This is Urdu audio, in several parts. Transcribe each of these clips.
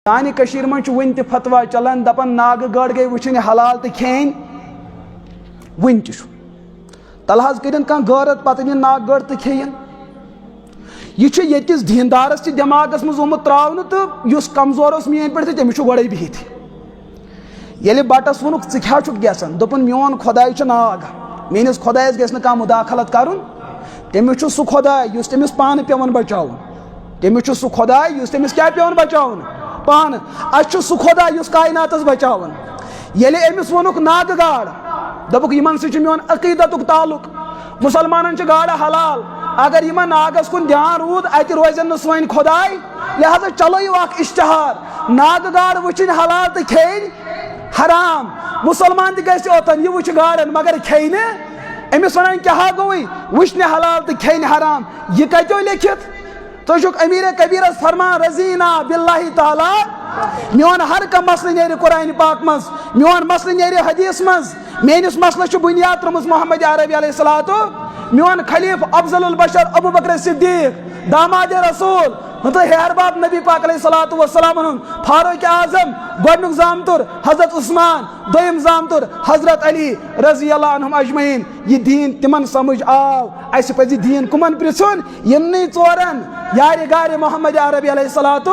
سانہِ کٔشیٖرِ منٛز چھُ وُنہِ تہِ فتوا چلان دپان ناگہٕ گاڈ گٔے وٕچھِنۍ حلال تہٕ کھیٚنۍ وُنہِ تہِ چھُ تلہٕ حظ کٔرِنۍ کانٛہہ غٲرت پتہٕ نِن ناگہٕ گاڈ تہٕ کھیٚیِن یہ چھُ ییٚتِس دیٖندارس تہِ دٮ۪ماغس منٛز آمُت ترٛاونہٕ تہٕ یُس کمزور اوس میٛٲنۍ پٲٹھۍ تہٕ تٔمِس چھُ گۄڈَے بِہِتھ ییٚلہِ بٹس ووٚنُکھ ژٕ کیٛاہ چھُکھ یژھان دوٚپُن میون خۄداے چھُ ناگ میٲنِس خۄدایس گژھِ نہٕ کانٛہہ مُداخلت کرُن تٔمِس چھُ سُہ خۄداے یُس تٔمِس پانہٕ پیٚوان بچاوُن تٔمِس چھُ سُہ خۄداے یُس تٔمِس کیٛاہ پیٚوان بچاوُن پانہٕ اَسہِ چھُ سُہ خۄداے یُس کایناتس بچاوان ییٚلہِ أمِس ووٚنُکھ ناگہٕ گاڈ دوٚپُکھ یِمن سۭتۍ چھُ میون عقیٖدتُک تعلق مُسلمانن چھِ گاڈٕ حلال اگر یِمن ناگس کُن دھیان روٗد اَتہِ روزن نہٕ سٲنۍ خۄداے لہذا چلٲیِو اکھ اِشتِہار ناگہٕ گاڈ وٕچھِنۍ حلال تہٕ کھیٚنۍ حرام مُسلمان تہِ گژھِ اوٚتن یہِ وٕچھِ گاڈن مگر کھیٚیہِ نہٕ أمِس ونان کیٛاہ گوٚوٕے وٕچھنہِ حلال تہٕ کھیٚنہِ حرام یہِ کتیو لیکھِتھ تُہۍ چھُکھ امیٖرے کبیٖرس فرمان رضینا باللہ تعالیٰ میون ہر کانٛہہ مسلہٕ نیرِ قرآنِ پاک منٛز میون مسلہٕ نیرِ حدیث منٛز میٲنِس مسلس چھُ بُنیاد ترٲومٕژ محمد عربی علیہ الصلاتُ میون خلیٖف افضل البشر ابو بکر صدیق داماد رسول تہٕ ہیہر باب نبی پاک علیہ الصلاتُ وسلام ہُنٛد فاروق اعظم گۄڈنیُک زامتُر حضرت عثمان دوٚیِم زامتُر حضرت علی رضی اللہ عنہُم اجمعیٖن یہِ دیٖن تِمن سمجھ آو اَسہِ پزِ دیٖن کٕمن پرژھُن یِمنٕے ژورن یارِ گارِ محمد عربی علیہ الصلاتُ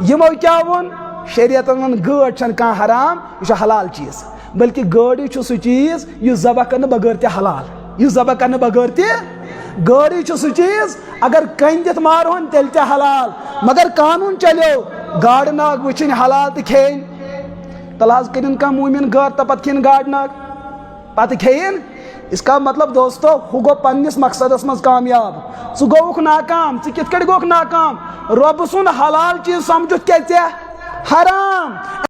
یِمو کیٛاہ ووٚن شریعتن ووٚن گٲڈ چھنہٕ کانٛہہ حرام یہِ چھُ حلال چیٖز بلکہِ گٲڈٕے چھُ سُہ چیٖز یُس ذبح کرنہٕ بغٲر تہِ حلال یُس ذبح کرنہٕ بغٲر تہِ گٲڈٕے چھُ سُہ چیٖز اگر کٔنۍ دِتھ مارہون تیٚلہِ تہِ حلال مگر قانوٗن چلیو گاڈٕ ناگ وٕچھِنۍ حلال تہٕ کھیٚنۍ تلہٕ حظ کٔرِنۍ کانٛہہ موٗمِن غٲر تہٕ پتہٕ کھیٚنۍ گاڈٕ ناگ پتہٕ کھیٚیِن اس کا مطلب دوستو ہُہ گوٚو پننِس مقصدس منٛز کامیاب ژٕ گوٚوُکھ ناکام ژٕ کِتھ کٔٹھۍ گوٚوکھ ناکام رۄبہٕ سُنٛد حلال چیٖز سمجُتھ کیٛاہ ژےٚ حرام